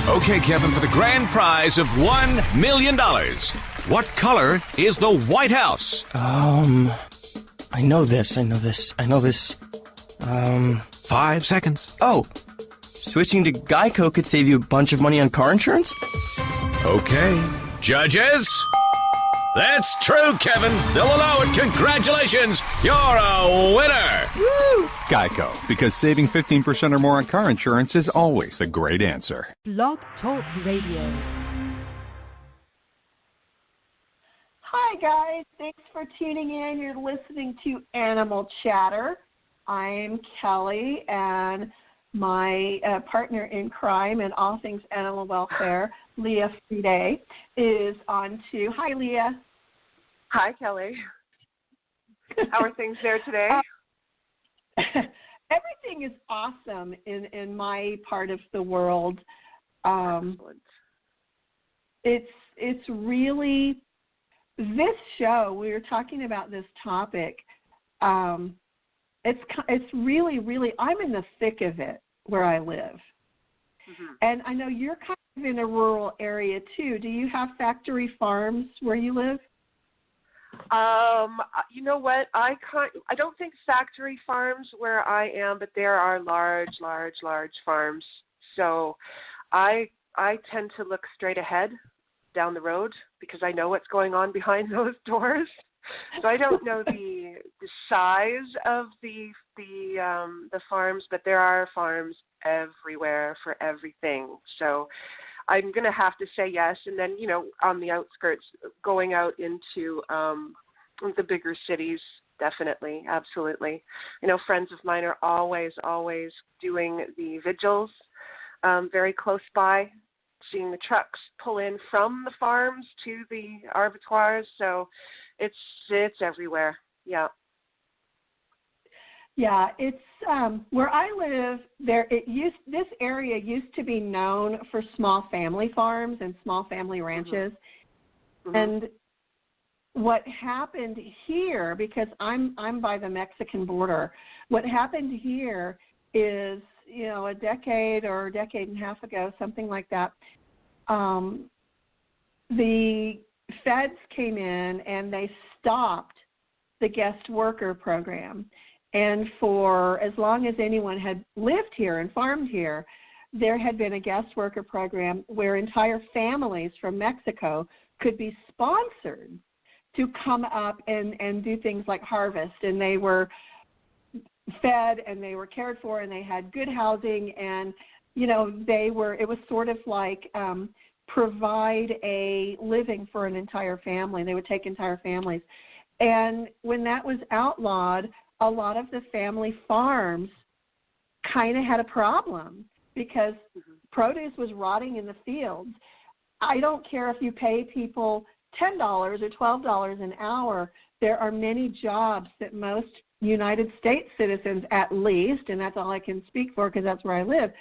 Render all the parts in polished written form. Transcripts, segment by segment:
Okay, Kevin, for the grand prize of $1 million, what color is the White House? I know this. 5 seconds. Oh, switching to Geico could save you a bunch of money on car insurance? Okay. Judges? That's true, Kevin. They'll allow it. Congratulations. You're a winner. Woo! Geico, because saving 15% or more on car insurance is always a great answer. Blog Talk Radio. Hi, guys. Thanks for tuning in. You're listening to Animal Chatter. I'm Kellie, and my partner in crime and all things animal welfare, Leah Friday, is on too. Hi, Leah. Hi, Kellie. How are things there today? Everything is awesome in my part of the world. Excellent. It's really, this show, we were talking about this topic, it's really, I'm in the thick of it where I live. Mm-hmm. And I know you're kind of in a rural area too. Do you have factory farms where you live? You know what? I don't think factory farms where I am, but there are large farms. So I tend to look straight ahead down the road because I know what's going on behind those doors. So I don't know the size of the farms, but there are farms everywhere for everything. So I'm going to have to say yes. And then, you know, on the outskirts, going out into the bigger cities, definitely, absolutely. You know, friends of mine are always doing the vigils very close by, seeing the trucks pull in from the farms to the abattoirs. So it's everywhere. Yeah. Yeah, it's where I live. This area used to be known for small family farms and small family ranches, mm-hmm. And what happened here, because I'm by the Mexican border, what happened here is, you know, a decade or a decade and a half ago, something like that, the feds came in and they stopped the guest worker program. And for as long as anyone had lived here and farmed here, there had been a guest worker program where entire families from Mexico could be sponsored to come up and do things like harvest. And they were fed and they were cared for and they had good housing. And, you know, it was sort of like provide a living for an entire family. They would take entire families. And when that was outlawed, a lot of the family farms kind of had a problem because produce was rotting in the fields. I don't care if you pay people $10 or $12 an hour. There are many jobs that most United States citizens, at least, and that's all I can speak for because that's where I live,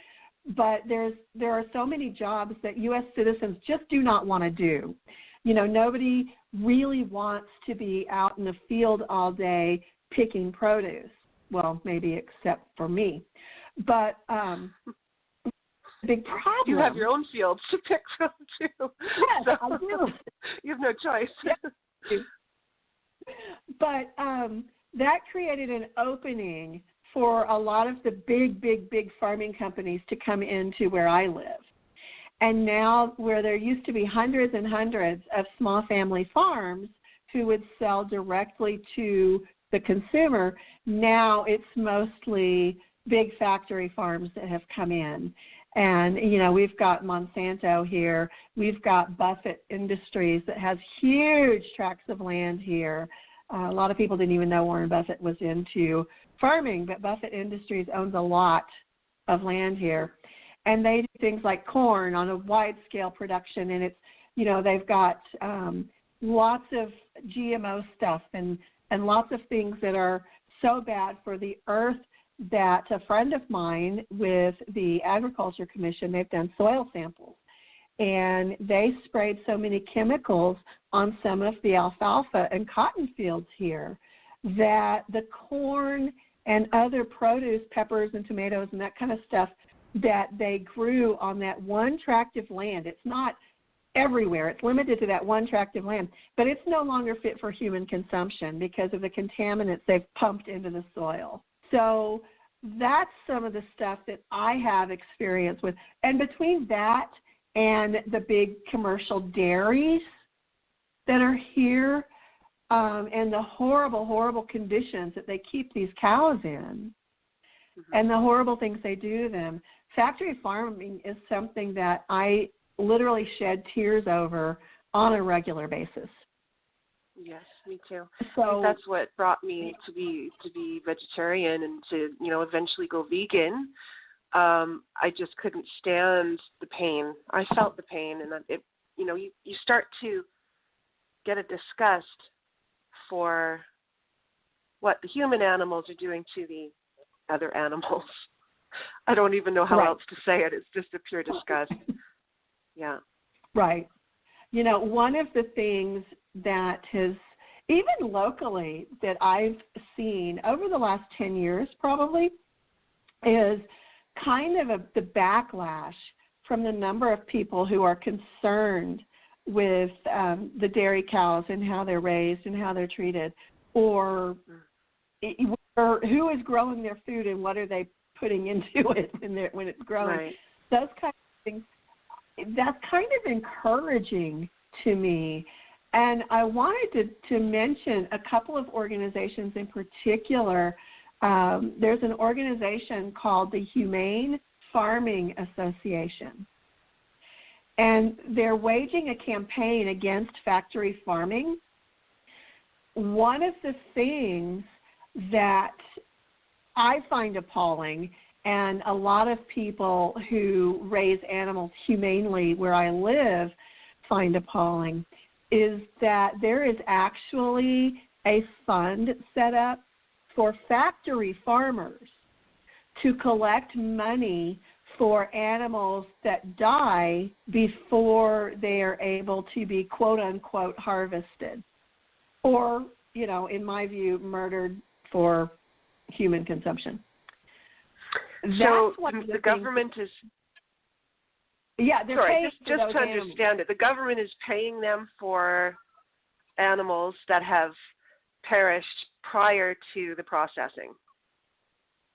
but there are so many jobs that U.S. citizens just do not want to do. You know, nobody really wants to be out in the field all day picking produce. Well, maybe except for me. But big problem. You have your own fields to pick from too. Yes, so I do. You have no choice. Yes. But that created an opening for a lot of the big farming companies to come into where I live. And now where there used to be hundreds and hundreds of small family farms who would sell directly to the consumer, now it's mostly big factory farms that have come in. And, you know, we've got Monsanto here. We've got Buffett Industries that has huge tracts of land here. A lot of people didn't even know Warren Buffett was into farming, but Buffett Industries owns a lot of land here. And they do things like corn on a wide-scale production, and it's, you know, they've got lots of GMO stuff and lots of things that are so bad for the earth that a friend of mine with the Agriculture Commission, they've done soil samples, and they sprayed so many chemicals on some of the alfalfa and cotton fields here that the corn and other produce, peppers and tomatoes and that kind of stuff, that they grew on that one tract of land. It's not everywhere. It's limited to that one tract of land, but it's no longer fit for human consumption because of the contaminants they've pumped into the soil. So that's some of the stuff that I have experience with. And between that and the big commercial dairies that are here, and the horrible, horrible conditions that they keep these cows in, and the horrible things they do to them, factory farming is something that I literally shed tears over on a regular basis. Yes, me too. So I think that's what brought me to be vegetarian and to, eventually go vegan. I just couldn't stand the pain. I felt the pain, and you start to get a disgust for what the human animals are doing to the other animals. I don't even know how else to say it. It's just a pure disgust. Yeah. Right. One of the things that has, even locally, that I've seen over the last 10 years probably, is kind of the backlash from the number of people who are concerned with the dairy cows and how they're raised and how they're treated, or who is growing their food and what are they putting into it when it's growing. Right. Those kind of things, that's kind of encouraging to me. And I wanted to mention a couple of organizations in particular. There's an organization called the Humane Farming Association. And they're waging a campaign against factory farming. One of the things that I find appalling, and a lot of people who raise animals humanely where I live find appalling, is that there is actually a fund set up for factory farmers to collect money for animals that die before they are able to be quote-unquote harvested or, in my view, murdered for human consumption. So the government is... Yeah, they're paying just to understand it, the government is paying them for animals that have perished prior to the processing.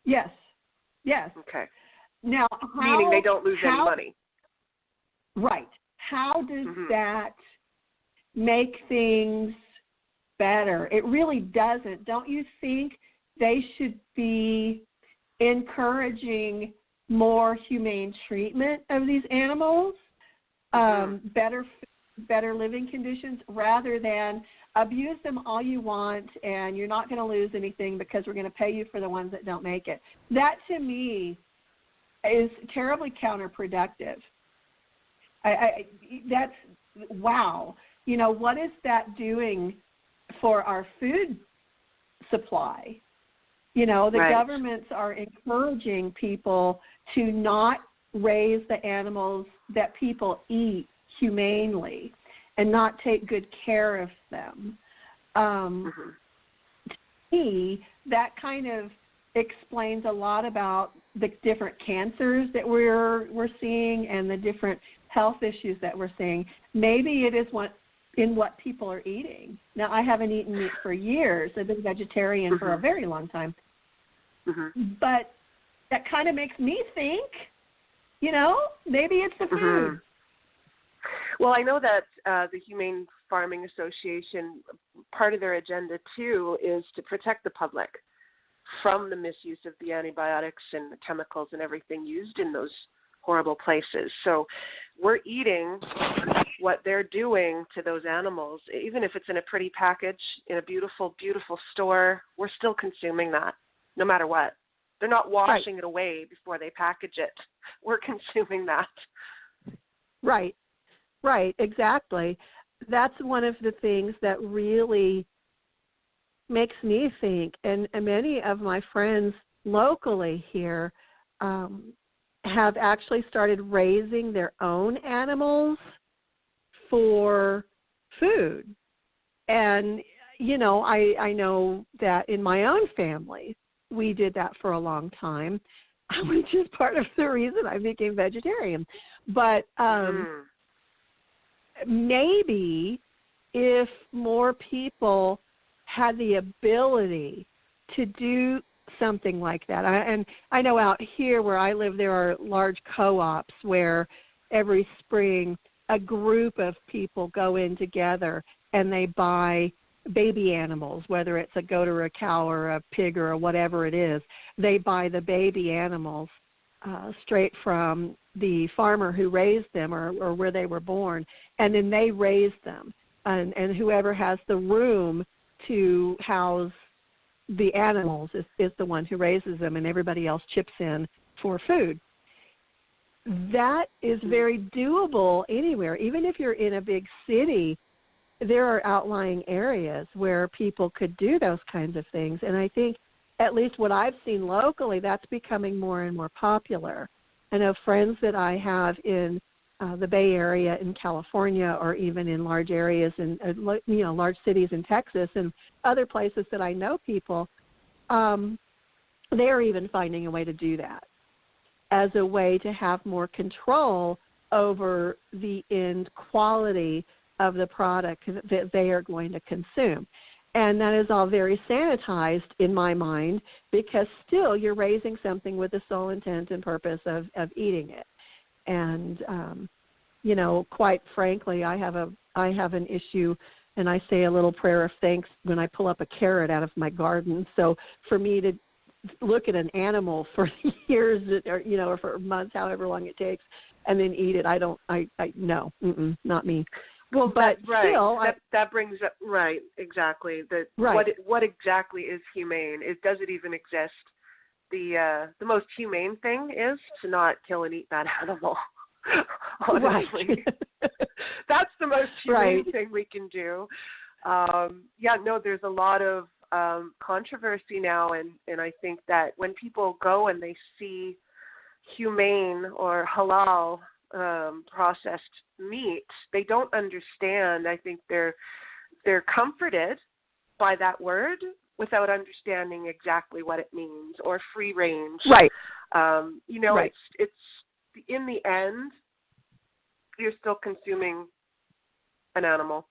Yes. Okay. Now, meaning they don't lose any money. Right. How does that make things better? It really doesn't. Don't you think they should be encouraging more humane treatment of these animals, better living conditions, rather than abuse them all you want and you're not going to lose anything because we're going to pay you for the ones that don't make it? That, to me, is terribly counterproductive. That's wow. What is that doing for our food supply? The governments are encouraging people to not raise the animals that people eat humanely and not take good care of them. To me, that kind of explains a lot about the different cancers that we're seeing and the different health issues that we're seeing. Maybe it is what people are eating. Now, I haven't eaten meat for years. I've been vegetarian for a very long time. But that kind of makes me think, maybe it's the food. Well, I know that the Humane Farming Association, part of their agenda, too, is to protect the public from the misuse of the antibiotics and the chemicals and everything used in those horrible places. So we're eating what they're doing to those animals. Even if it's in a pretty package, in a beautiful, beautiful store, we're still consuming that, no matter what. They're not washing it away before they package it. We're consuming that. Right, exactly. That's one of the things that really makes me think, and many of my friends locally here have actually started raising their own animals for food. And, I know that in my own family, we did that for a long time. which is part of the reason I became vegetarian. But maybe if more people had the ability to do something like that. And I know out here where I live, there are large co-ops where every spring a group of people go in together and they buy baby animals, whether it's a goat or a cow or a pig or whatever it is. They buy the baby animals straight from the farmer who raised them or where they were born, and then they raise them. And whoever has the room to house the animals is the one who raises them, and everybody else chips in for food. That is very doable anywhere. Even if you're in a big city, there are outlying areas where people could do those kinds of things. And I think, at least what I've seen locally, that's becoming more and more popular. I know friends that I have in the Bay Area in California, or even in large areas in large cities in Texas and other places that I know people, they're even finding a way to do that as a way to have more control over the end quality of the product that they are going to consume. And that is all very sanitized in my mind, because still you're raising something with the sole intent and purpose of eating it. And, quite frankly, I have an issue, and I say a little prayer of thanks when I pull up a carrot out of my garden. So for me to look at an animal for years or for months, however long it takes, and then eat it, no, not me. Well, but right. Still, that brings up, right, exactly. What exactly is humane? Does it even exist? The most humane thing is to not kill and eat that animal. Honestly, right. That's the most humane thing we can do. There's a lot of controversy now, and I think that when people go and they see humane or halal processed meat, they don't understand. I think they're comforted by that word without understanding exactly what it means, or free range. Right. Right. It's in the end, you're still consuming an animal,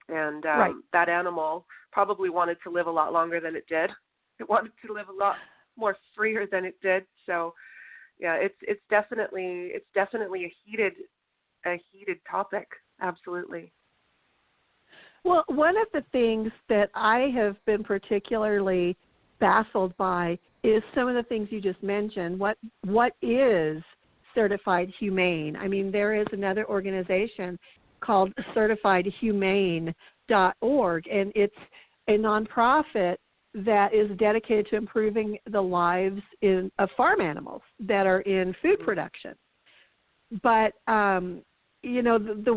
and that animal probably wanted to live a lot longer than it did. It wanted to live a lot more freer than it did. So, yeah, it's definitely a heated topic. Absolutely. Well, one of the things that I have been particularly baffled by is some of the things you just mentioned. What is certified humane? I mean, there is another organization called CertifiedHumane.org, and it's a nonprofit that is dedicated to improving the lives of farm animals that are in food production. But, the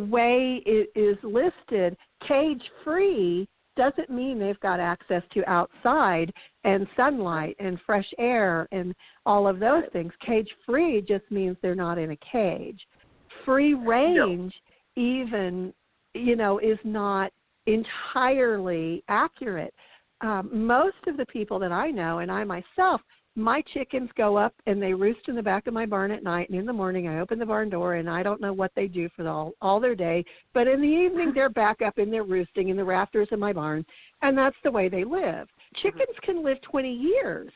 way it is listed, cage-free, doesn't mean they've got access to outside and sunlight and fresh air and all of those things. Cage-free just means they're not in a cage. Free range even, is not entirely accurate. Most of the people that I know, and I myself, my chickens go up and they roost in the back of my barn at night, and in the morning I open the barn door, and I don't know what they do for all their day, but in the evening they're back up and they're roosting in the rafters of my barn, and that's the way they live. Chickens can live 20 years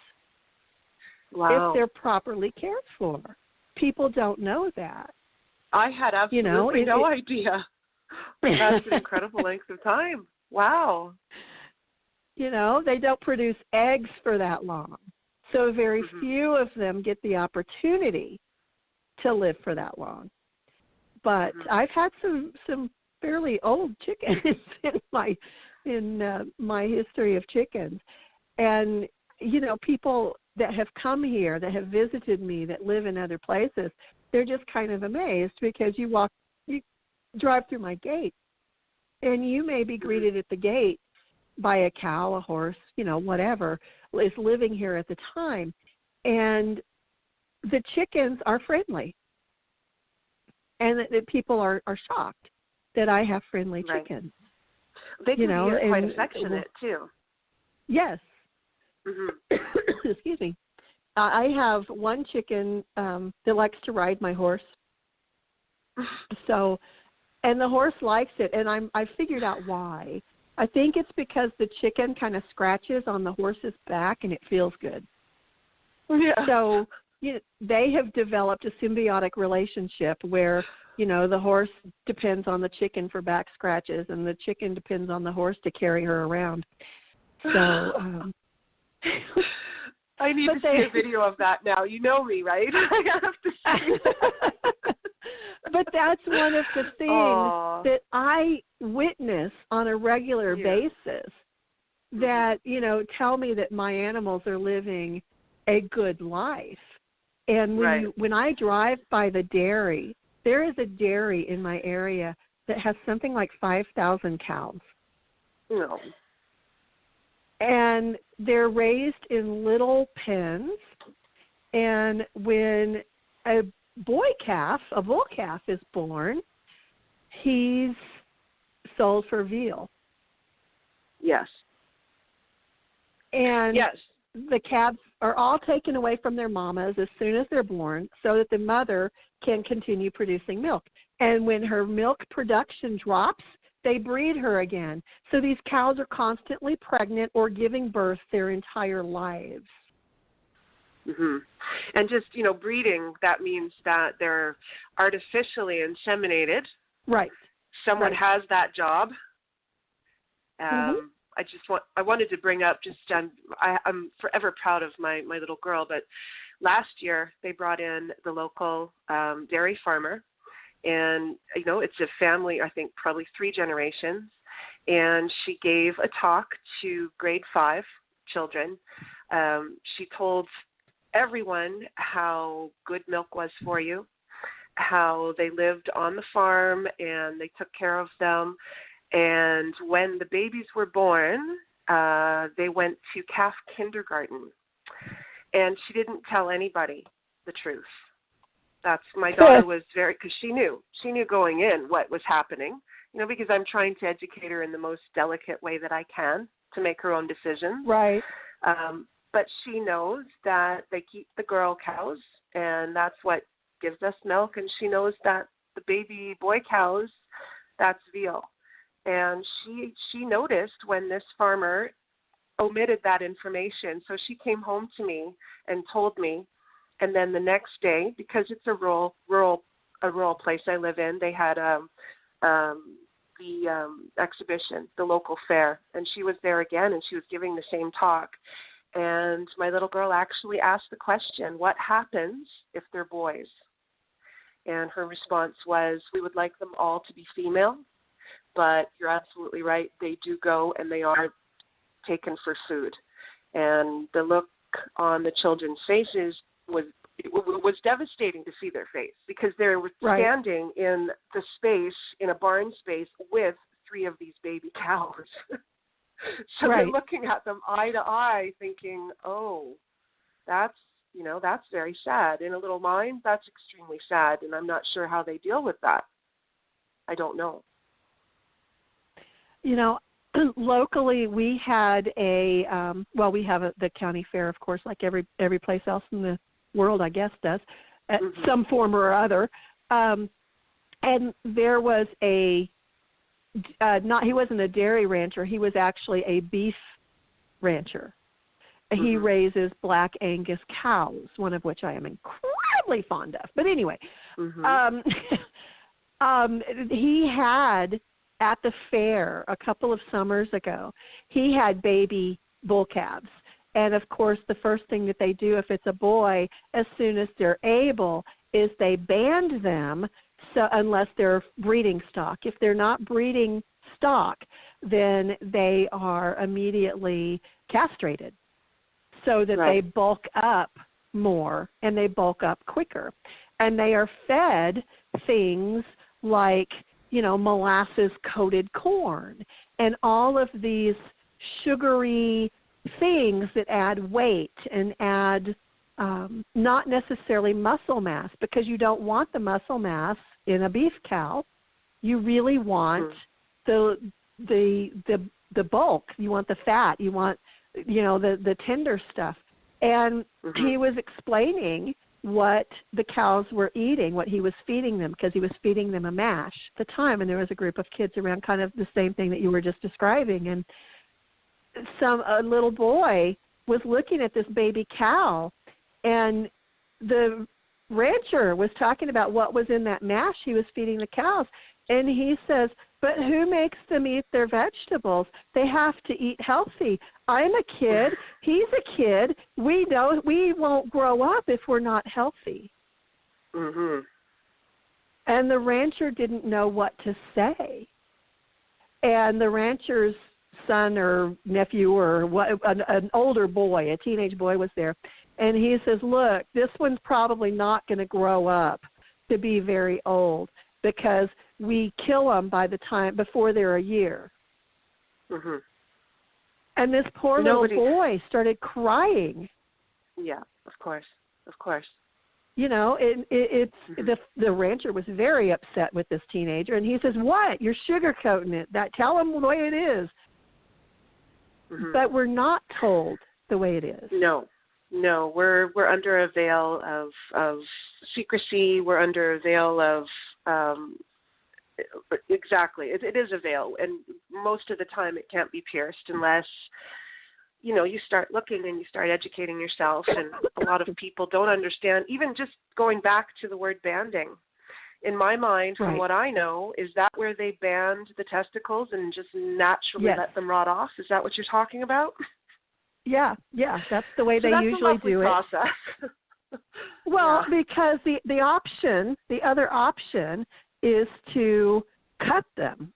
if they're properly cared for. People don't know that. I had absolutely no idea. That's an incredible length of time. Wow. They don't produce eggs for that long. So very few of them get the opportunity to live for that long. But I've had some fairly old chickens in my history of chickens. And, people that have come here, that have visited me, that live in other places, they're just kind of amazed, because you drive through my gate, and you may be greeted at the gate by a cow, a horse, whatever is living here at the time. And the chickens are friendly. And that people are shocked that I have friendly chickens. They can be quite affectionate, too. Yes. Excuse me. I have one chicken that likes to ride my horse. So, and the horse likes it, and I figured out why. I think it's because the chicken kind of scratches on the horse's back, and it feels good. Yeah. So they have developed a symbiotic relationship where, the horse depends on the chicken for back scratches, and the chicken depends on the horse to carry her around. So I need to see a video of that now. You know me, right? I have to see. But that's one of the things that I witness on a regular basis that, tell me that my animals are living a good life. And when I drive by the dairy, there is a dairy in my area that has something like 5,000 cows. No. And they're raised in little pens. And when a bull calf is born, he's sold for veal. Yes. And the calves are all taken away from their mamas as soon as they're born so that the mother can continue producing milk. And when her milk production drops, they breed her again. So these cows are constantly pregnant or giving birth their entire lives. Mm-hmm. And just, breeding, that means that they're artificially inseminated. Right. Someone has that job. I wanted to bring up I'm forever proud of my little girl, but last year they brought in the local dairy farmer, and, it's a family, I think probably 3 generations, and she gave a talk to grade 5 children. She told everyone how good milk was for you, how they lived on the farm and they took care of them. And when the babies were born, they went to calf kindergarten. And she didn't tell anybody the truth. My daughter was because she knew going in what was happening, because I'm trying to educate her in the most delicate way that I can to make her own decisions. Right. But she knows that they keep the girl cows, and that's what gives us milk. And she knows that the baby boy cows, that's veal. And she noticed when this farmer omitted that information. So she came home to me and told me. And then the next day, because it's a rural place I live in, they had the exhibition, the local fair, and she was there again, and she was giving the same talk. And my little girl actually asked the question, what happens if they're boys? And her response was, we would like them all to be female, but you're absolutely right. They do go and they are taken for food. And the look on the children's faces was devastating to see their face, because they were standing in the space, in a barn space, with 3 of these baby cows. So they're looking at them eye to eye thinking, oh, that's very sad. In a little mind, that's extremely sad, and I'm not sure how they deal with that. I don't know. Locally we had we have the county fair, of course, like every place else in the world, I guess, does, at some form or other. And there was he wasn't a dairy rancher, he was actually a beef rancher. He raises black Angus cows, one of which I am incredibly fond of. But anyway, he had, at the fair a couple of summers ago, he had baby bull calves. And, of course, the first thing that they do if it's a boy, as soon as they're able, is they band them unless they're breeding stock. If they're not breeding stock, then they are immediately castrated so that they bulk up more and they bulk up quicker. And they are fed things like, molasses-coated corn and all of these sugary things that add weight and add not necessarily muscle mass, because you don't want the muscle mass in a beef cow. You really want the bulk. You want the fat. You want the tender stuff. And he was explaining what the cows were eating, what he was feeding them, because he was feeding them a mash at the time, and there was a group of kids around, kind of the same thing that you were just describing. And a little boy was looking at this baby cow, and the rancher was talking about what was in that mash he was feeding the cows, and he says, but who makes them eat their vegetables? They have to eat healthy. I'm a kid. He's a kid. We won't grow up if we're not healthy. Mm-hmm. And the rancher didn't know what to say. And the rancher's son or nephew or an older boy, a teenage boy, was there. And he says, look, this one's probably not going to grow up to be very old because we kill them before they're a year. Mm-hmm. And this poor little boy started crying. Yeah, of course. You know, the rancher was very upset with this teenager, and he says, what? You're sugarcoating it. Tell him the way it is. Mm-hmm. But we're not told the way it is. No, we're under a veil of secrecy. We're under a veil of exactly. It is a veil, and most of the time it can't be pierced unless you start looking and you start educating yourself. And a lot of people don't understand. Even just going back to the word banding, in my mind, from what I know, is that where they band the testicles and just naturally let them rot off? Is that what you're talking about? Yeah, that's the way they usually do it. Process. Well, because the other option is to cut them.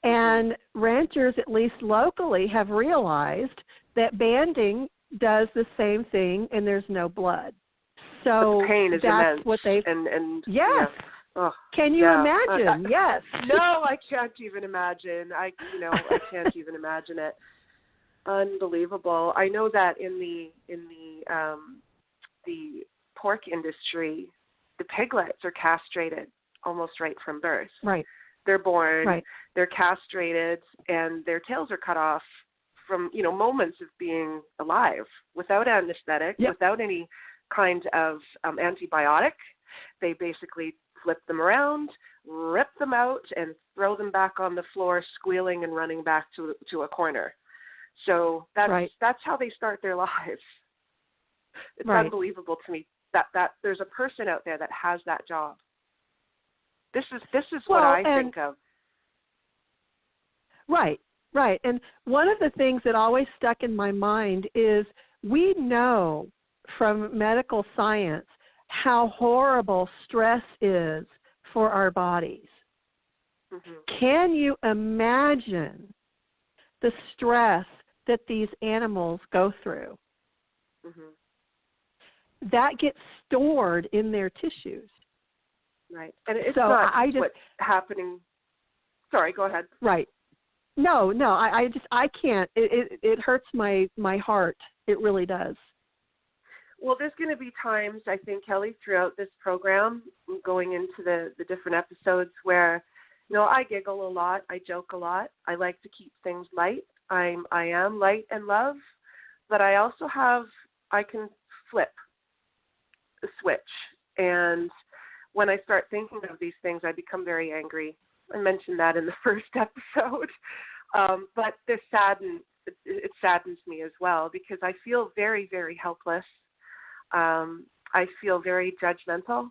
And ranchers, at least locally, have realized that banding does the same thing and there's no blood. So but the pain is that's immense. What they and yes. Yeah. Oh, can you imagine? Yes. No, I can't even imagine. I can't even imagine it. Unbelievable. I know that in the pork industry, the piglets are castrated almost right from birth. Right. They're born, they're castrated, and their tails are cut off from, moments of being alive without anesthetic, without any kind of antibiotic. They basically flip them around, rip them out, and throw them back on the floor, squealing and running back to a corner. So that's how they start their lives. It's unbelievable to me that there's a person out there that has that job. This is what I think of. Right. And one of the things that always stuck in my mind is we know from medical science how horrible stress is for our bodies. Mm-hmm. Can you imagine the stress that these animals go through? Mm-hmm. That gets stored in their tissues. Right. And it's not what's happening. Sorry, go ahead. Right. No, I can't. It hurts my heart. It really does. Well, there's going to be times, I think, Kelly, throughout this program, going into the different episodes where, I giggle a lot, I joke a lot. I like to keep things light. I am light and love, but I also I can flip the switch. And when I start thinking of these things, I become very angry. I mentioned that in the first episode. But it saddens me as well because I feel very, very helpless. I feel very judgmental,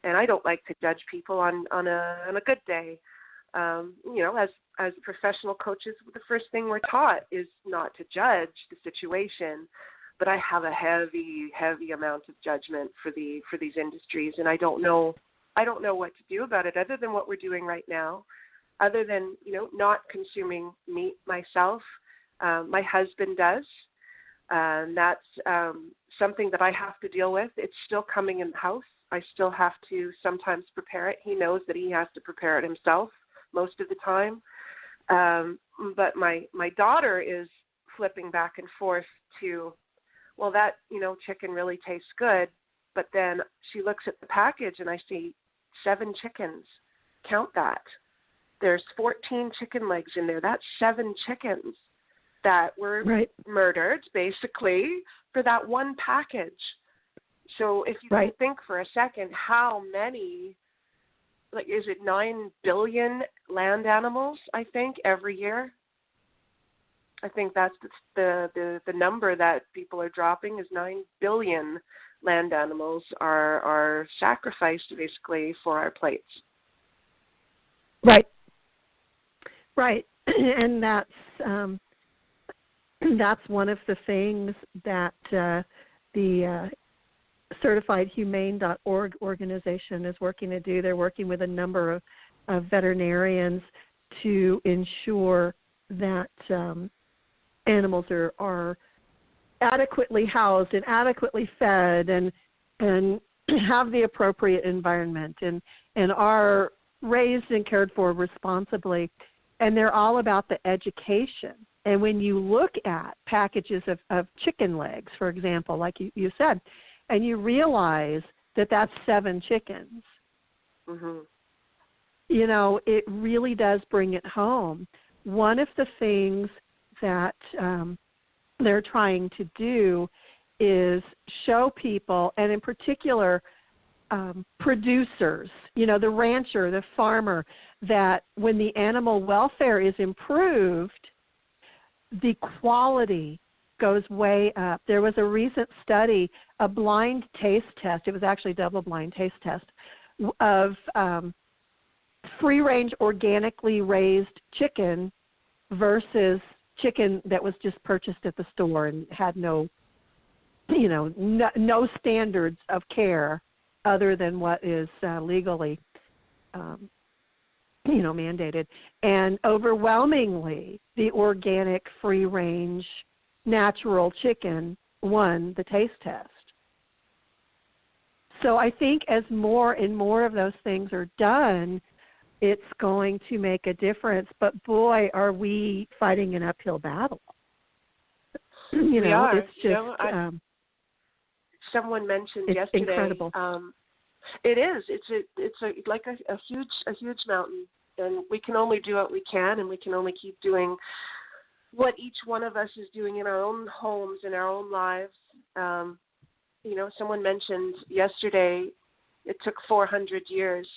and I don't like to judge people on a good day. As professional coaches, the first thing we're taught is not to judge the situation. But I have a heavy, heavy amount of judgment for these industries, and I don't know what to do about it other than what we're doing right now, other than not consuming meat myself. My husband does, and that's something that I have to deal with. It's still coming in the house. I still have to sometimes prepare it. He knows that he has to prepare it himself most of the time. But my daughter is flipping back and forth to, well, that, chicken really tastes good. But then she looks at the package and I see 7 chickens. Count that. There's 14 chicken legs in there. That's 7 chickens that were murdered, basically, for that one package. So if you can think for a second, how many, like, is it 9 billion land animals, I think, every year? I think that's the number that people are dropping is 9 billion land animals are sacrificed basically for our plates. Right. And that's one of the things that the CertifiedHumane.org organization is working to do. They're working with a number of veterinarians to ensure that animals are adequately housed and adequately fed and have the appropriate environment and are raised and cared for responsibly. And they're all about the education. And when you look at packages of chicken legs, for example, like you said, and you realize that that's 7 chickens, you know, it really does bring it home. One of the things that they're trying to do is show people, and in particular producers, you know, the rancher, the farmer, that when the animal welfare is improved, the quality goes way up. There was a recent study, a blind taste test, it was actually a double-blind taste test, of free-range organically raised chicken versus chicken that was just purchased at the store and had no standards of care other than what is legally, mandated. And overwhelmingly, the organic, free-range, natural chicken won the taste test. So I think as more and more of those things are done, it's going to make a difference. But boy, are we fighting an uphill battle. We are. It's just someone mentioned it's yesterday. Incredible. It is. It's like a huge mountain, and we can only do what we can, and we can only keep doing what each one of us is doing in our own homes, in our own lives. Someone mentioned yesterday it took 400 years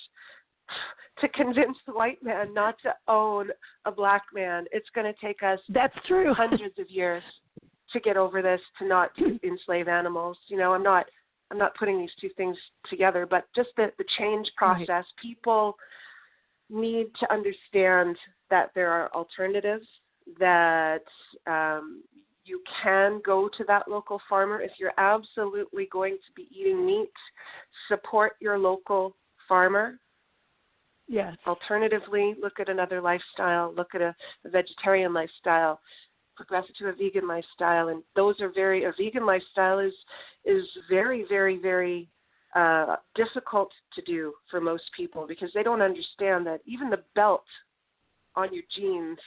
to convince the white man not to own a black man. It's going to take us That's true. hundreds of years to get over this, to not enslave animals. I'm not putting these two things together, but just the change process. Right. People need to understand that there are alternatives, that you can go to that local farmer. If you're absolutely going to be eating meat, support your local farmer. Yes. Alternatively, look at another lifestyle, look at a vegetarian lifestyle, progress to a vegan lifestyle, and a vegan lifestyle is very, very, very difficult to do for most people, because they don't understand that even the belt on your jeans,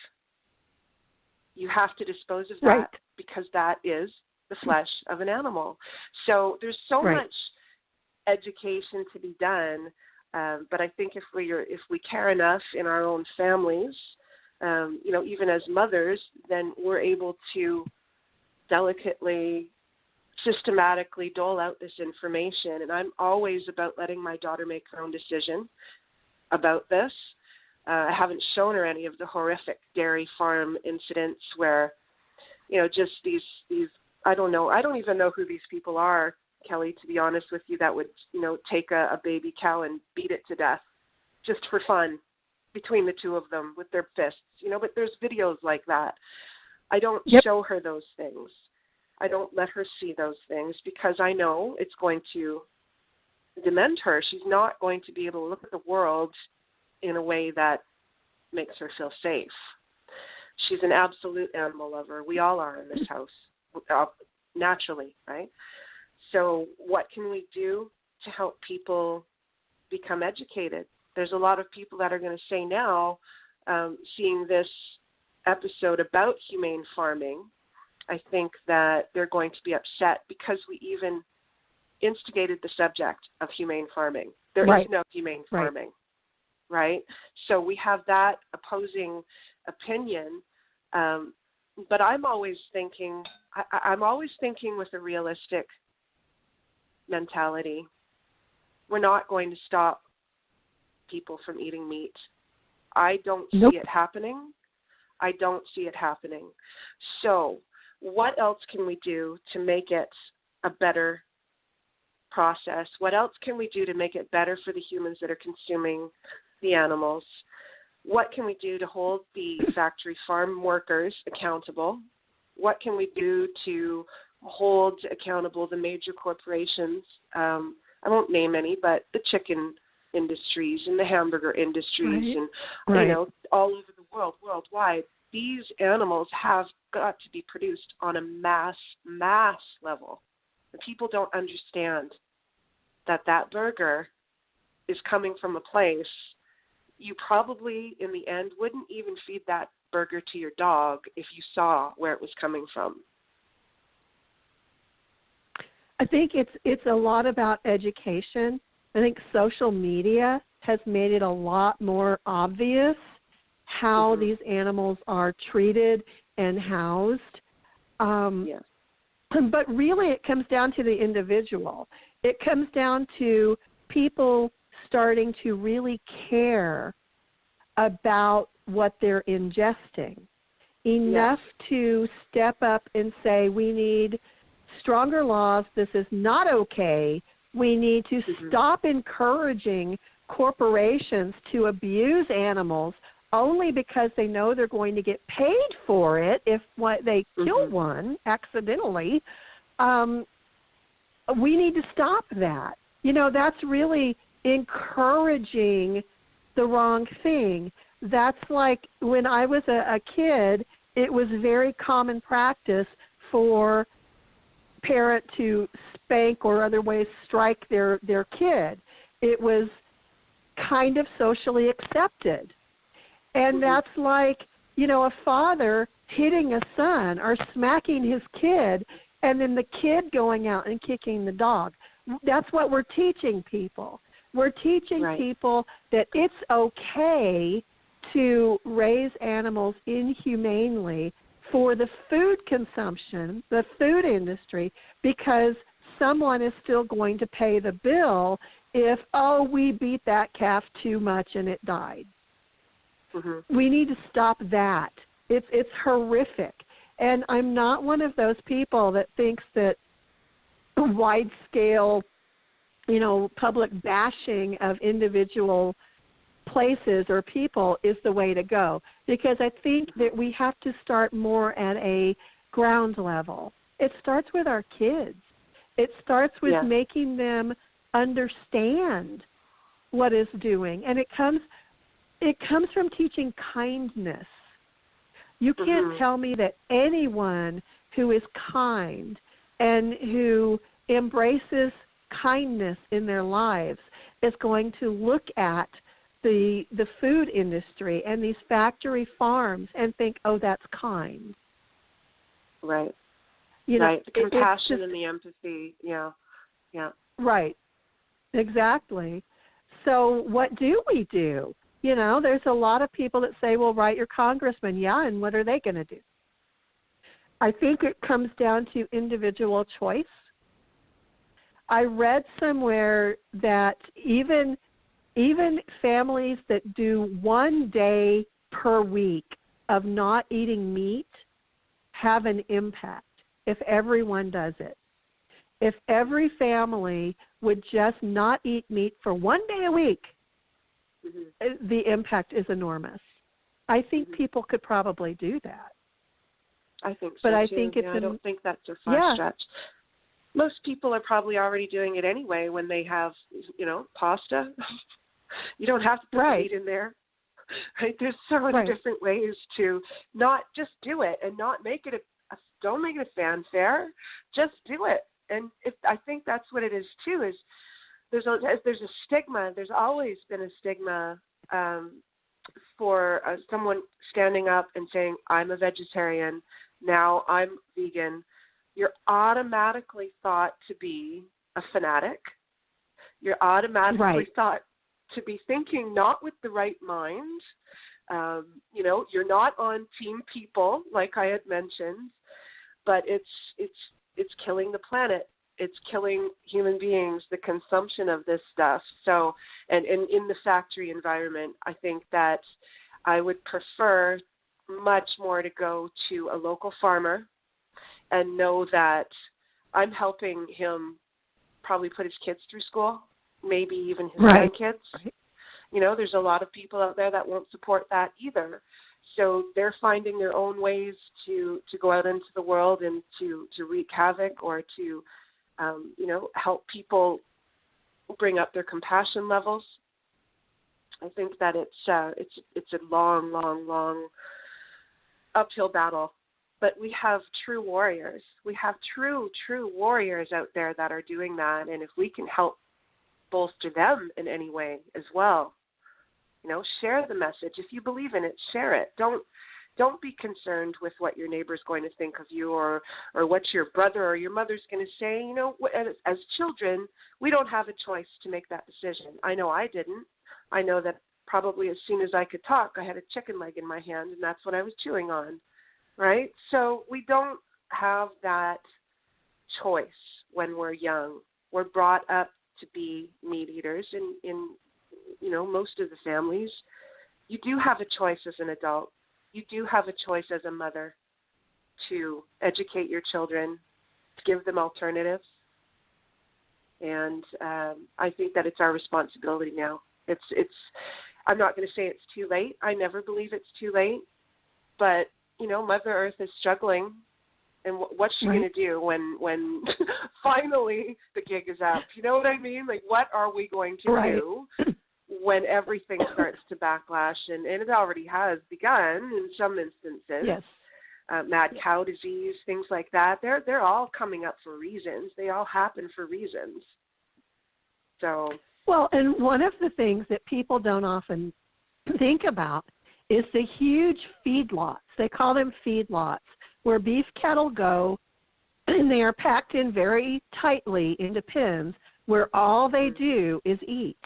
you have to dispose of that, right, because that is the flesh of an animal. So there's so right. much education to be done, but I think if we care enough in our own families, even as mothers, then we're able to delicately, systematically dole out this information. And I'm always about letting my daughter make her own decision about this. I haven't shown her any of the horrific dairy farm incidents where, just these, I don't know. I don't even know who these people are, Kelly, to be honest with you, that would, take a baby cow and beat it to death just for fun between the two of them with their fists, but there's videos like that. I don't show her those things. I don't let her see those things, because I know it's going to dement her. She's not going to be able to look at the world in a way that makes her feel safe. She's an absolute animal lover. We all are in this house, naturally, right? So what can we do to help people become educated? There's a lot of people that are going to say now, seeing this episode about humane farming, I think that they're going to be upset because we even instigated the subject of humane farming. There right. is no humane farming, right? So we have that opposing opinion. But I'm always thinking, I'm always thinking with a realistic mentality. We're not going to stop people from eating meat. I don't see it happening. I don't see it happening. So what else can we do to make it a better process? What else can we do to make it better for the humans that are consuming the animals? What can we do to hold the factory farm workers accountable? What can we do to hold accountable the major corporations? I won't name any, but the chicken industries and the hamburger industries and, you know, all over the world, worldwide. These animals have got to be produced on a mass level. And people don't understand that burger is coming from a place you probably, in the end, wouldn't even feed that burger to your dog if you saw where it was coming from. I think it's a lot about education. I think social media has made it a lot more obvious how these animals are treated and housed. But really it comes down to the individual. It comes down to people starting to really care about what they're ingesting enough to step up and say, we need stronger laws. This is not okay. We need to stop encouraging corporations to abuse animals only because they know they're going to get paid for it if they kill one accidentally. We need to stop that. You know, that's really encouraging the wrong thing. That's like when I was a kid, it was very common practice for parent to spank or other ways strike their kid. It was kind of socially accepted. And that's like, you know, a father hitting a son or smacking his kid and then the kid going out and kicking the dog. That's what we're teaching people. We're teaching people that it's okay to raise animals inhumanely for the food consumption, the food industry, because someone is still going to pay the bill if, we beat that calf too much and it died. We need to stop that. It's horrific. And I'm not one of those people that thinks that wide-scale, you know, public bashing of individual places or people is the way to go, because I think that we have to start more at a ground level. It starts with our kids. It starts with making them understand what is doing, and it comes from teaching kindness. You can't tell me that anyone who is kind and who embraces kindness in their lives is going to look at the food industry and these factory farms and think, that's kind. Right. You know, the compassion and the empathy. Yeah. Right. Exactly. So what do we do? You know, there's a lot of people that say, well, write your congressman. Yeah, and what are they going to do? I think it comes down to individual choice. I read somewhere that even families that do 1 day per week of not eating meat have an impact if everyone does it. If every family would just not eat meat for 1 day a week, the impact is enormous. I think people could probably do that. I think so, but I too. think it's I don't think that's a far stretch. Most people are probably already doing it anyway when they have, you know, pasta. You don't have to put meat in there. Right? There's so many different ways to not just do it and not make it don't make it a fanfare. Just do it. And I think that's what it is too. Is there's a stigma. There's always been a stigma for someone standing up and saying, "I'm a vegetarian. Now I'm vegan." You're automatically thought to be a fanatic. You're automatically thought to be thinking not with the right mind. You know, you're not on team people, like I had mentioned. but it's killing the planet. It's killing human beings, the consumption of this stuff. So, and in the factory environment, I think that I would prefer much more to go to a local farmer and know that I'm helping him probably put his kids through school, maybe even his grandkids. Right. You know, there's a lot of people out there that won't support that either. So they're finding their own ways to go out into the world and to wreak havoc or to, help people bring up their compassion levels. I think that it's a long, long, long uphill battle. But we have true warriors. We have true warriors out there that are doing that. And if we can help bolster them in any way as well, share the message. If you believe in it, share it. Don't be concerned with what your neighbor's going to think of you or what your brother or your mother's going to say. As children, we don't have a choice to make that decision. I know I didn't. I know that probably as soon as I could talk, I had a chicken leg in my hand, and that's what I was chewing on, right? So we don't have that choice when we're young. We're brought up to be meat eaters in most of the families. You do have a choice as an adult. You do have a choice as a mother to educate your children, to give them alternatives. And I think that it's our responsibility now. I'm not going to say it's too late. I never believe it's too late. But, Mother Earth is struggling. And what's she going to do when finally the gig is up? You know what I mean? Like, what are we going to do when everything starts to backlash? And it already has begun in some instances. Yes. Mad cow disease, things like that. They're all coming up for reasons. They all happen for reasons. So. Well, and one of the things that people don't often think about is the huge feedlots. They call them feedlots, where beef cattle go, and they are packed in very tightly into pens where all they do is eat.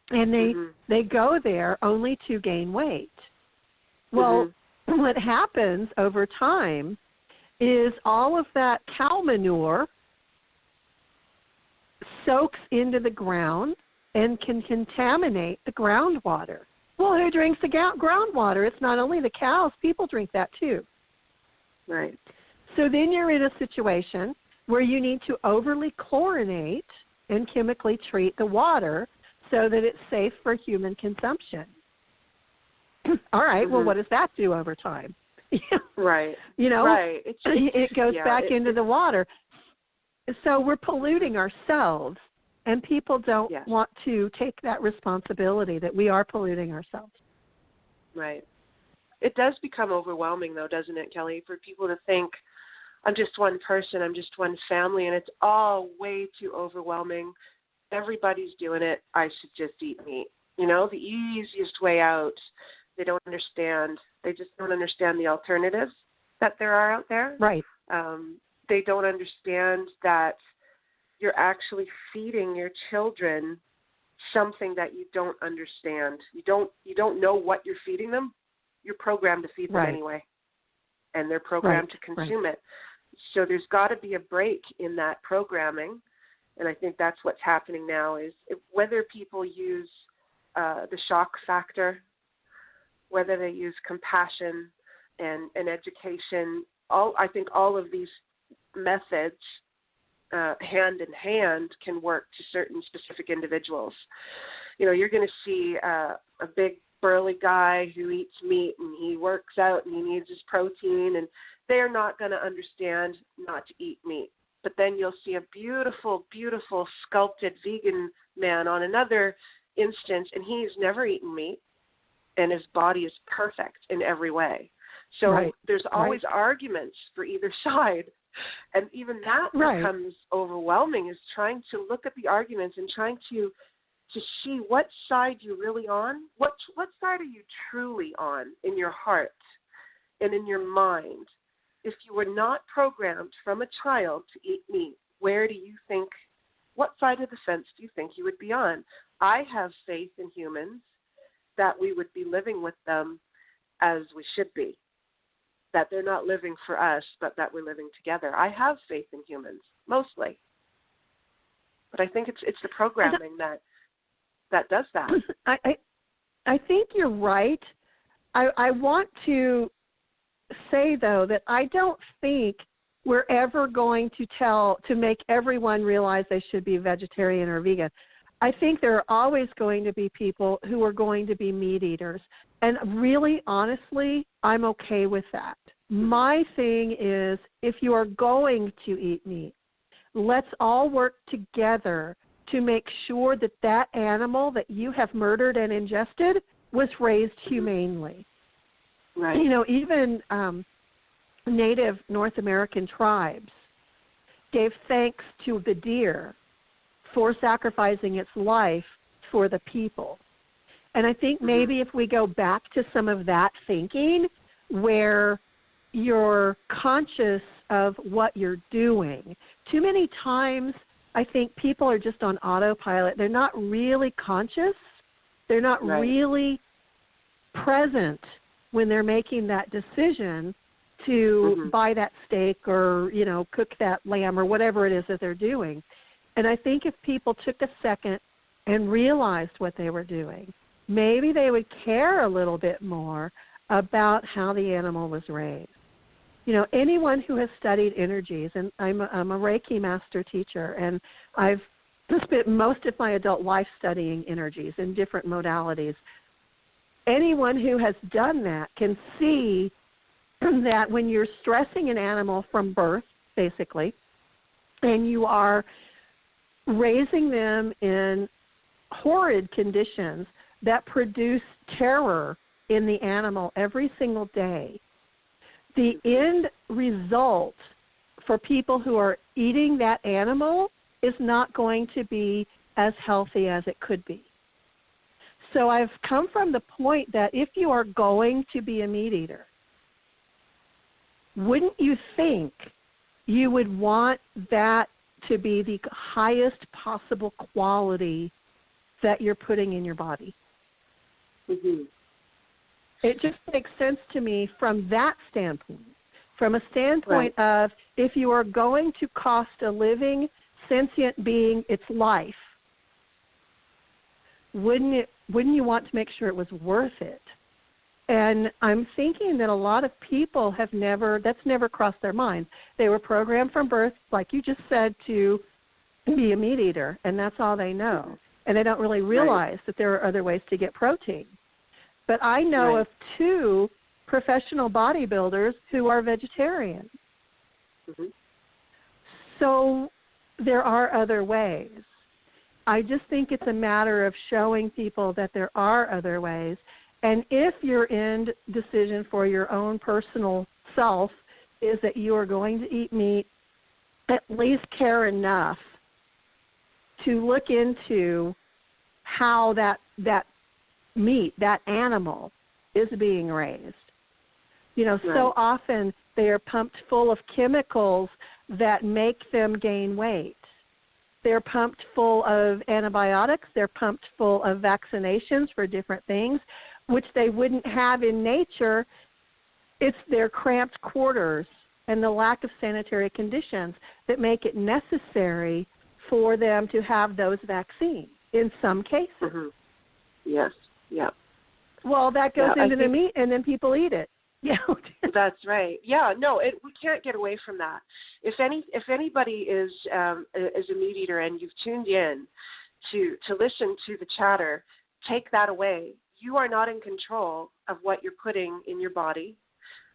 And they go there only to gain weight. Well, what happens over time is all of that cow manure soaks into the ground and can contaminate the groundwater. Well, who drinks the groundwater? It's not only the cows. People drink that too. Right. So then you're in a situation where you need to overly chlorinate and chemically treat the water so that it's safe for human consumption. All right, well, what does that do over time? Right. Right. It goes back into the water. So we're polluting ourselves, and people don't want to take that responsibility that we are polluting ourselves. Right. It does become overwhelming, though, doesn't it, Kelly, for people to think, I'm just one person, I'm just one family, and it's all way too overwhelming. Everybody's doing it. I should just eat meat. The easiest way out. They don't understand. They just don't understand the alternatives that there are out there. Right. They don't understand that you're actually feeding your children something that you don't understand. You don't know what you're feeding them. You're programmed to feed them anyway, and they're programmed to consume it. So there's got to be a break in that programming, and I think that's what's happening now is whether people use the shock factor, whether they use compassion and education, I think all of these methods hand in hand can work to certain specific individuals. You're going to see a big burly guy who eats meat and he works out and he needs his protein, and they're not going to understand not to eat meat. But then you'll see a beautiful, beautiful sculpted vegan man on another instance, and he's never eaten meat, and his body is perfect in every way. So there's always arguments for either side. And even that becomes overwhelming, is trying to look at the arguments and trying to see what side you're really on. What side are you truly on in your heart and in your mind? If you were not programmed from a child to eat meat, what side of the fence do you think you would be on? I have faith in humans that we would be living with them as we should be. that they're not living for us, but that we're living together. I have faith in humans, mostly. But I think it's the programming that does that. I think you're right. I want to say, though, that I don't think we're ever going to make everyone realize they should be vegetarian or vegan. I think there are always going to be people who are going to be meat eaters. And really, honestly, I'm okay with that. My thing is, if you are going to eat meat, let's all work together to make sure that that animal that you have murdered and ingested was raised humanely. Right. You know, even Native North American tribes gave thanks to the deer for sacrificing its life for the people. And I think maybe if we go back to some of that thinking where you're conscious of what you're doing, too many times I think people are just on autopilot. They're not really conscious. They're not really present when they're making that decision to buy that steak or, you know, cook that lamb or whatever it is that they're doing. And I think if people took a second and realized what they were doing, maybe they would care a little bit more about how the animal was raised. You know, anyone who has studied energies, and I'm a Reiki master teacher, and I've spent most of my adult life studying energies in different modalities. Anyone who has done that can see that when you're stressing an animal from birth, basically, and you are raising them in horrid conditions that produce terror in the animal every single day, the end result for people who are eating that animal is not going to be as healthy as it could be. So I've come from the point that if you are going to be a meat eater, wouldn't you think you would want that to be the highest possible quality that you're putting in your body? Mm-hmm. It just makes sense to me from that standpoint, from a standpoint of if you are going to cost a living, sentient being its life, wouldn't you want to make sure it was worth it? And I'm thinking that a lot of people that's never crossed their minds. They were programmed from birth, like you just said, to be a meat eater, and that's all they know. And they don't really realize that there are other ways to get protein. But I know of 2 professional bodybuilders who are vegetarian. Mm-hmm. So there are other ways. I just think it's a matter of showing people that there are other ways. And if your end decision for your own personal self is that you are going to eat meat, at least care enough to look into how that meat, that animal, is being raised. You know, so often they are pumped full of chemicals that make them gain weight. They're pumped full of antibiotics. They're pumped full of vaccinations for different things, which they wouldn't have in nature. It's their cramped quarters and the lack of sanitary conditions that make it necessary for them to have those vaccines in some cases. Mm-hmm. Yes. Yeah. Well, that goes into the meat, and then people eat it. Yeah. That's right. Yeah. No, we can't get away from that. If anybody is a meat eater and you've tuned in to listen to the chatter, take that away. You are not in control of what you're putting in your body.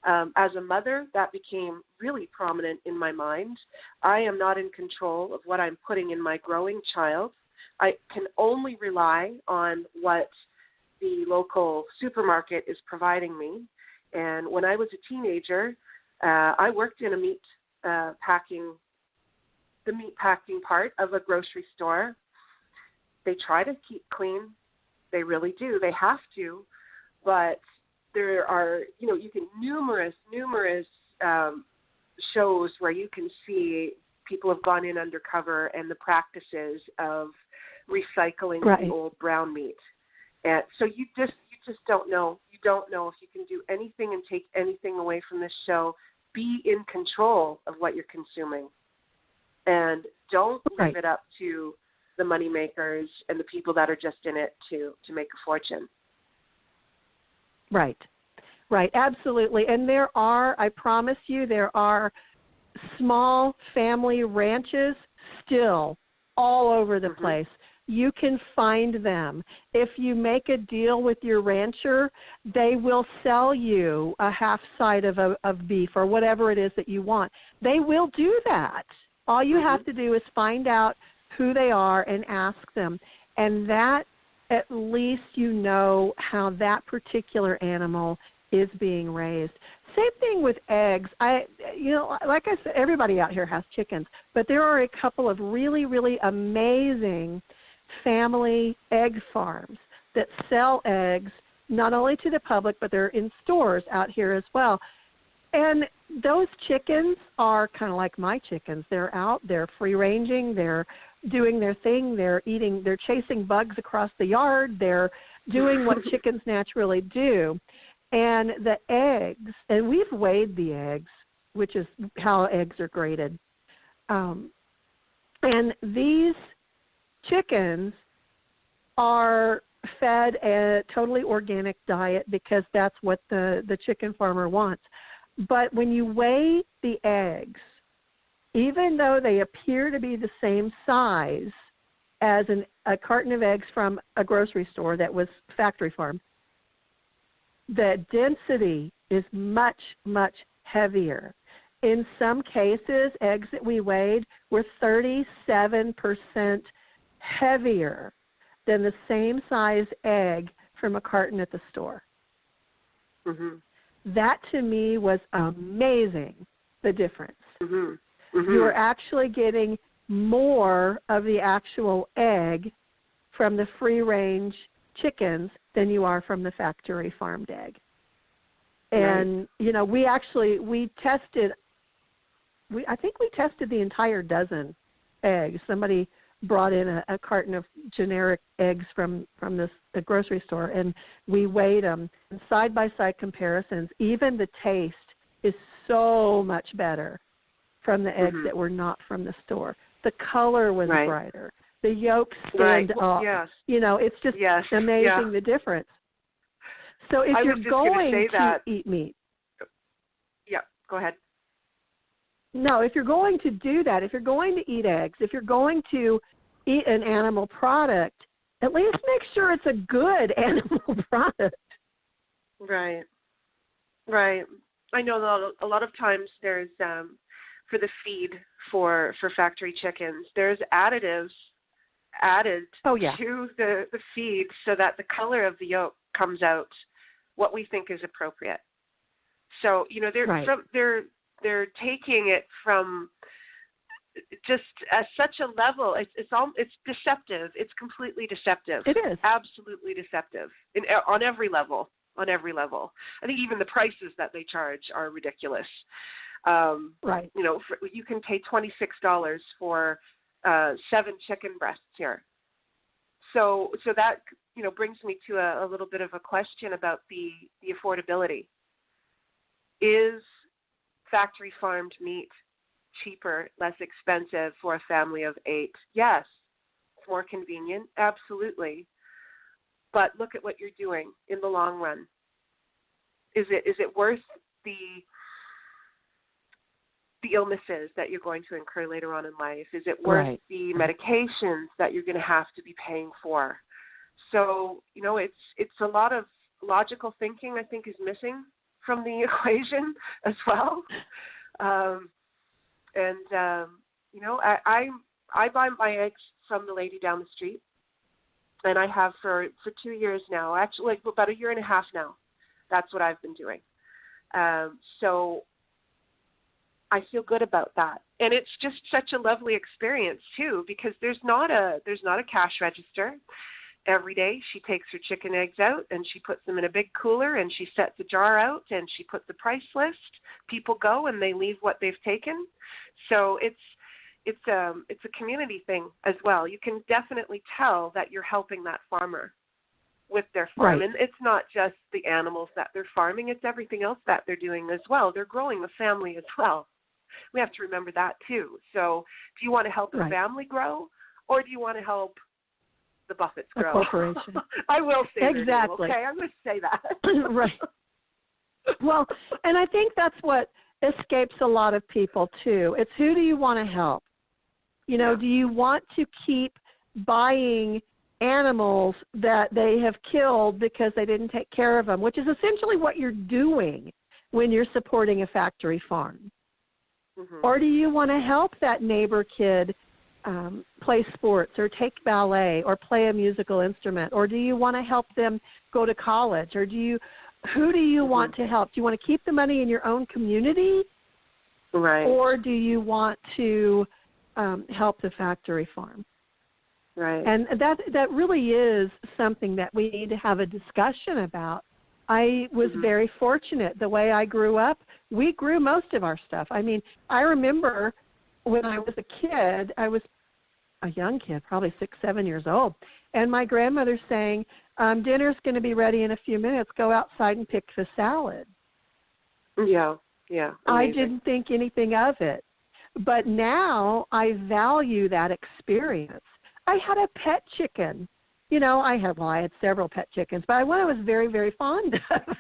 As a mother, that became really prominent in my mind. I am not in control of what I'm putting in my growing child. I can only rely on what the local supermarket is providing me. And when I was a teenager, I worked in a meat packing part of a grocery store. They try to keep clean. They really do. They have to. But there are, you can numerous shows where you can see people have gone in undercover and the practices of recycling the old brown meat. And so you just don't know. You you don't know if you can do anything and take anything away from this show, be in control of what you're consuming. And don't leave it up to the money makers and the people that are just in it to make a fortune. Right, absolutely. And there are, I promise you, there are small family ranches still all over the place. You can find them. If you make a deal with your rancher, they will sell you a half side of beef or whatever it is that you want. They will do that. All you have to do is find out who they are and ask them. And that, at least you know how that particular animal is being raised. Same thing with eggs. Like I said, everybody out here has chickens, but there are a couple of really, really amazing family egg farms that sell eggs not only to the public, but they're in stores out here as well. And those chickens are kind of like my chickens. They're out, they're free-ranging, they're doing their thing, they're chasing bugs across the yard, they're doing what chickens naturally do. And the eggs, and we've weighed the eggs, which is how eggs are graded. And these chickens are fed a totally organic diet because that's what the chicken farmer wants. But when you weigh the eggs, even though they appear to be the same size as a carton of eggs from a grocery store that was factory farmed, the density is much, much heavier. In some cases, eggs that we weighed were 37% heavier than the same size egg from a carton at the store. That to me was amazing, the difference. You are actually getting more of the actual egg from the free-range chickens than you are from the factory farmed egg. And, we tested the entire dozen eggs. Somebody brought in a carton of generic eggs from the grocery store, and we weighed them. And side-by-side comparisons, even the taste is so much better from the eggs that were not from the store. The color was brighter. The yolks stand up. Yes. It's just amazing the difference. So if you're going to eat meat. Yeah, go ahead. No, if you're going to do that, if you're going to eat eggs, if you're going to eat an animal product, at least make sure it's a good animal product. Right. I know that a lot of times there's, for the feed for factory chickens, there's additives added to the feed so that the color of the yolk comes out what we think is appropriate. So, they're taking it from just at such a level. It's deceptive. It's completely deceptive. It is absolutely deceptive on every level. On every level, I think even the prices that they charge are ridiculous. You can pay $26 for 7 chicken breasts here. So that brings me to a little bit of a question about the affordability. Is factory farmed meat cheaper, less expensive for a family of 8? Yes. It's more convenient, absolutely. But look at what you're doing in the long run. Is it worth the illnesses that you're going to incur later on in life? Is it worth the medications that you're going to have to be paying for? So, it's a lot of logical thinking I think is missing from the equation as well. I buy my eggs from the lady down the street, and I have for 2 years now, actually about 1.5 years now. That's what I've been doing. So I feel good about that. And it's just such a lovely experience too, because there's not a cash register. Every day she takes her chicken eggs out and she puts them in a big cooler and she sets a jar out and she puts the price list. People go and they leave what they've taken. So it's a community thing as well. You can definitely tell that you're helping that farmer. with their farm. Right. And it's not just the animals that they're farming, it's everything else that they're doing as well. They're growing a family as well. We have to remember that too. So do you want to help a Right. family grow, or do you want to help the Buffetts A grow? corporation. I will say their name, Exactly. okay? I'm going to say that. Right. Well, and I think that's what escapes a lot of people too. It's who do you want to help? You know, do you want to keep buying animals that they have killed because they didn't take care of them, which is essentially what you're doing when you're supporting a factory farm? Mm-hmm. Or do you want to help that neighbor kid play sports or take ballet or play a musical instrument? Or do you want to help them go to college? Or who do you want to help? Do you want to keep the money in your own community? Right. Or do you want to help the factory farm? Right. And that really is something that we need to have a discussion about. I was very fortunate. The way I grew up, we grew most of our stuff. I mean, I remember when I was a kid, I was a young kid, probably 6, 7 years old, and my grandmother saying, dinner's going to be ready in a few minutes. Go outside and pick the salad. Yeah. Amazing. I didn't think anything of it. But now I value that experience. I had a pet chicken. You know, I had several pet chickens, but one I was very, very fond of.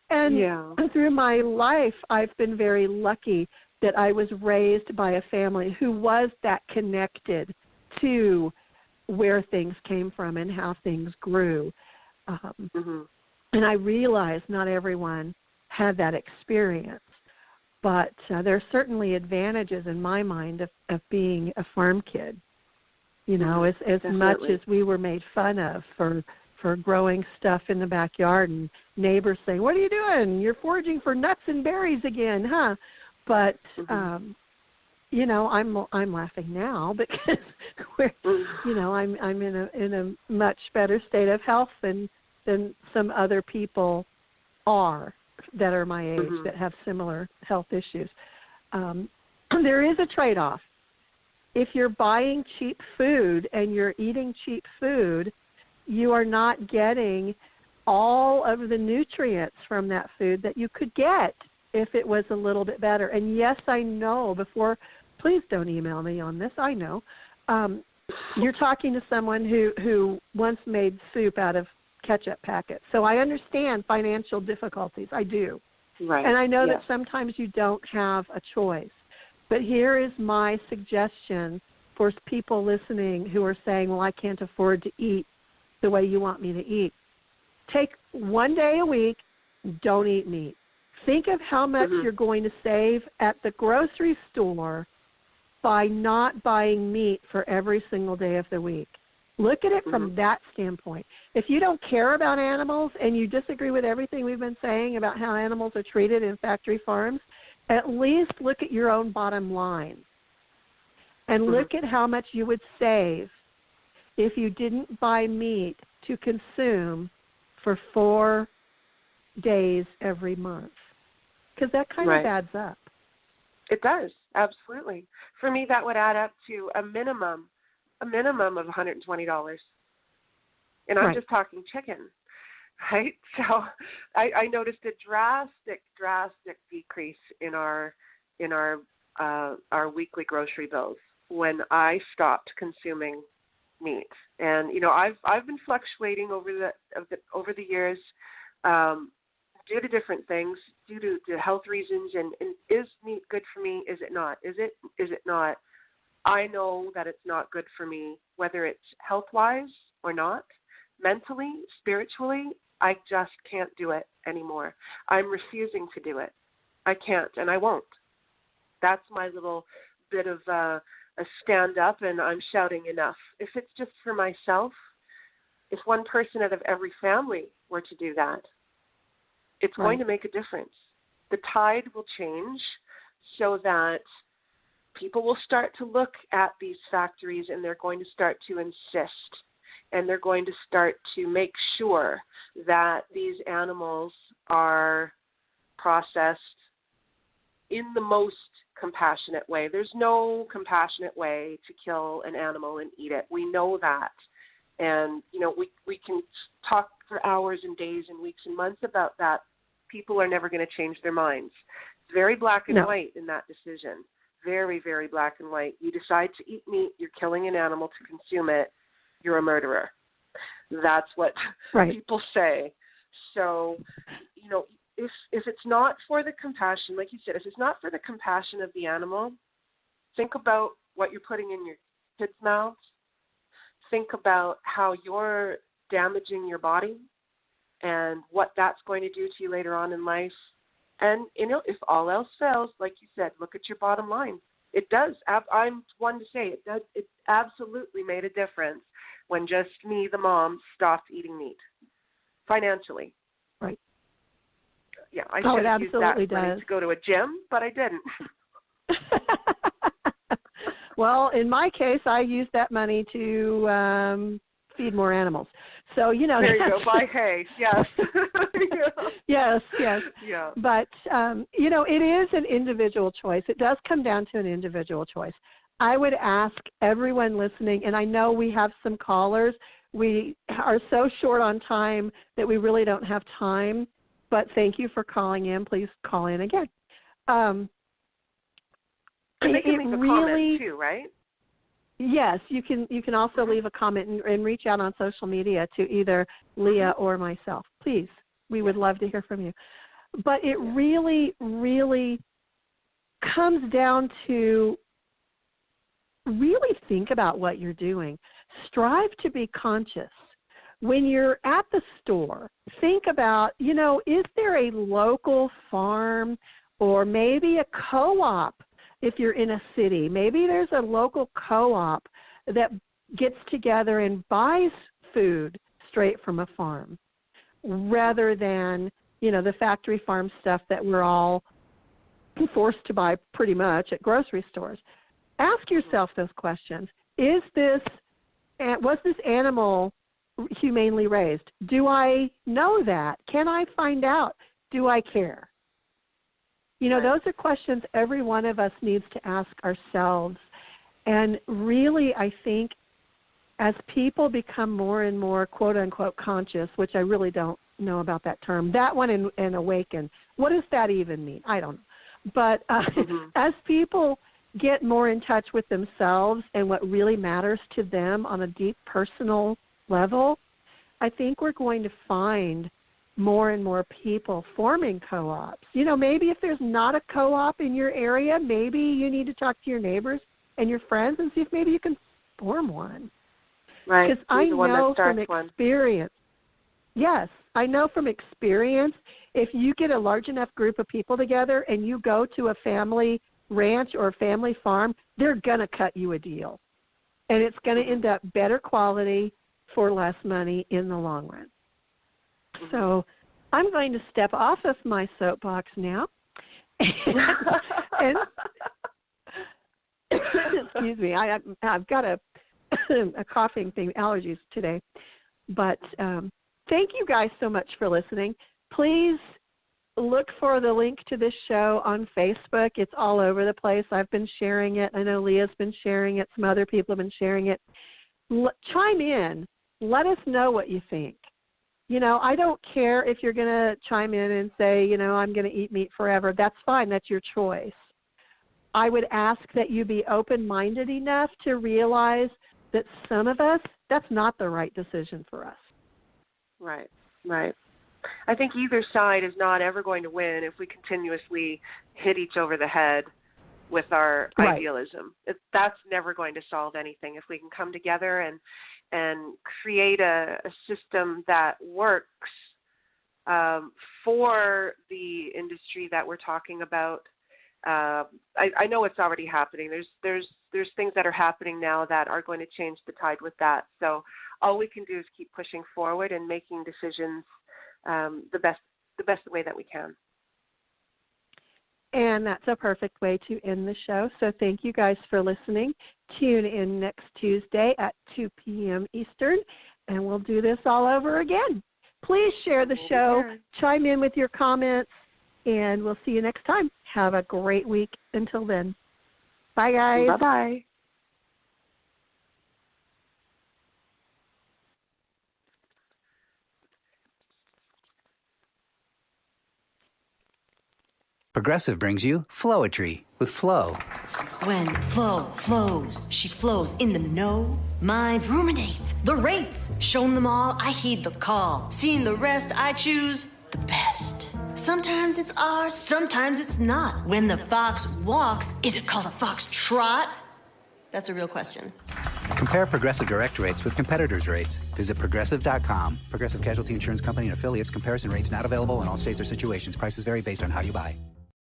And through my life, I've been very lucky that I was raised by a family who was that connected to where things came from and how things grew. And I realized not everyone had that experience. But there are certainly advantages in my mind of being a farm kid. You know, as much as we were made fun of for growing stuff in the backyard and neighbors saying, "What are you doing? You're foraging for nuts and berries again, huh?" But you know, I'm laughing now because I'm in a much better state of health than some other people are that are my age that have similar health issues. There is a trade-off. If you're buying cheap food and you're eating cheap food, you are not getting all of the nutrients from that food that you could get if it was a little bit better. And yes, I know please don't email me on this. I know. You're talking to someone who once made soup out of ketchup packets. So I understand financial difficulties. I do. Right. And I know that sometimes you don't have a choice. But here is my suggestion for people listening who are saying, well, I can't afford to eat the way you want me to eat. Take one day a week, don't eat meat. Think of how much you're going to save at the grocery store by not buying meat for every single day of the week. Look at it from that standpoint. If you don't care about animals and you disagree with everything we've been saying about how animals are treated in factory farms, at least look at your own bottom line and look at how much you would save if you didn't buy meat to consume for 4 days every month. Because that kind of adds up. It does, absolutely. For me, that would add up to a minimum of $120. And I'm just talking chicken, right? So I noticed a drastic decrease in our weekly grocery bills when I stopped consuming meat. And I've been fluctuating over the years due to different things, due to health reasons. And is meat good for me? Is it not? Is it not? I know that it's not good for me, whether it's health-wise or not, mentally, spiritually. I just can't do it anymore. I'm refusing to do it. I can't, and I won't. That's my little bit of a stand up, and I'm shouting enough. If it's just for myself, if one person out of every family were to do that, it's going to make a difference. The tide will change so that people will start to look at these factories, and they're going to start to insist, and they're going to start to make sure that these animals are processed in the most compassionate way. There's no compassionate way to kill an animal and eat it. We know that. And, we can talk for hours and days and weeks and months about that. People are never going to change their minds. It's very black and white in that decision. Very, very black and white. You decide to eat meat, you're killing an animal to consume it, you're a murderer. That's what people say. So, if it's not for the compassion, like you said, if it's not for the compassion of the animal, think about what you're putting in your kids' mouths. Think about how you're damaging your body and what that's going to do to you later on in life. And, if all else fails, like you said, look at your bottom line. It does. I'm one to say it does. It absolutely made a difference when just me, the mom, stopped eating meat financially. Right. Yeah, I should have used that money to go to a gym, but I didn't. Well, in my case, I used that money to feed more animals. So, There you go, buy hay, yes. Yes. Yeah. But, it is an individual choice. It does come down to an individual choice. I would ask everyone listening, and I know we have some callers. We are so short on time that we really don't have time, but thank you for calling in. Please call in again. And they can leave a comment too, right? Yes, you can also leave a comment and reach out on social media to either Leah or myself. Please, we would love to hear from you. But it really, really comes down to really think about what you're doing. Strive to be conscious. When you're at the store, think about, is there a local farm or maybe a co-op if you're in a city? Maybe there's a local co-op that gets together and buys food straight from a farm rather than, the factory farm stuff that we're all forced to buy pretty much at grocery stores. Ask yourself those questions. Was this animal humanely raised? Do I know that? Can I find out? Do I care? Those are questions every one of us needs to ask ourselves. And really, I think as people become more and more quote-unquote conscious, which I really don't know about that term, that one and awaken, what does that even mean? I don't know. But as people get more in touch with themselves and what really matters to them on a deep personal level, I think we're going to find more and more people forming co-ops. Maybe if there's not a co-op in your area, maybe you need to talk to your neighbors and your friends and see if maybe you can form one. Right. Because I know from experience, yes, I know from experience, if you get a large enough group of people together and you go to a family ranch or a family farm, they're going to cut you a deal. And it's going to end up better quality for less money in the long run. So I'm going to step off of my soapbox now. and excuse me, I've got a coughing thing, allergies today. But thank you guys so much for listening. Please look for the link to this show on Facebook. It's all over the place. I've been sharing it. I know Leah's been sharing it. Some other people have been sharing it. Chime in. Let us know what you think. I don't care if you're going to chime in and say, I'm going to eat meat forever. That's fine. That's your choice. I would ask that you be open-minded enough to realize that some of us, that's not the right decision for us. Right. I think either side is not ever going to win if we continuously hit each over the head with our idealism. That's never going to solve anything. If we can come together and create a system that works for the industry that we're talking about. I know it's already happening. There's things that are happening now that are going to change the tide with that. So all we can do is keep pushing forward and making decisions the best way that we can. And that's a perfect way to end the show. So thank you guys for listening. Tune in next Tuesday at 2 p.m. Eastern, and we'll do this all over again. Please share the show, chime in with your comments, and we'll see you next time. Have a great week until then. Bye, guys. Bye-bye. Progressive brings you Flowetry with Flo. When Flo flows, she flows in the know. Mind ruminates the rates. Shown them all, I heed the call. Seeing the rest, I choose the best. Sometimes it's ours, sometimes it's not. When the fox walks, is it called a fox trot? That's a real question. Compare Progressive Direct rates with competitors' rates. Visit Progressive.com. Progressive Casualty Insurance Company and affiliates. Comparison rates not available in all states or situations. Prices vary based on how you buy.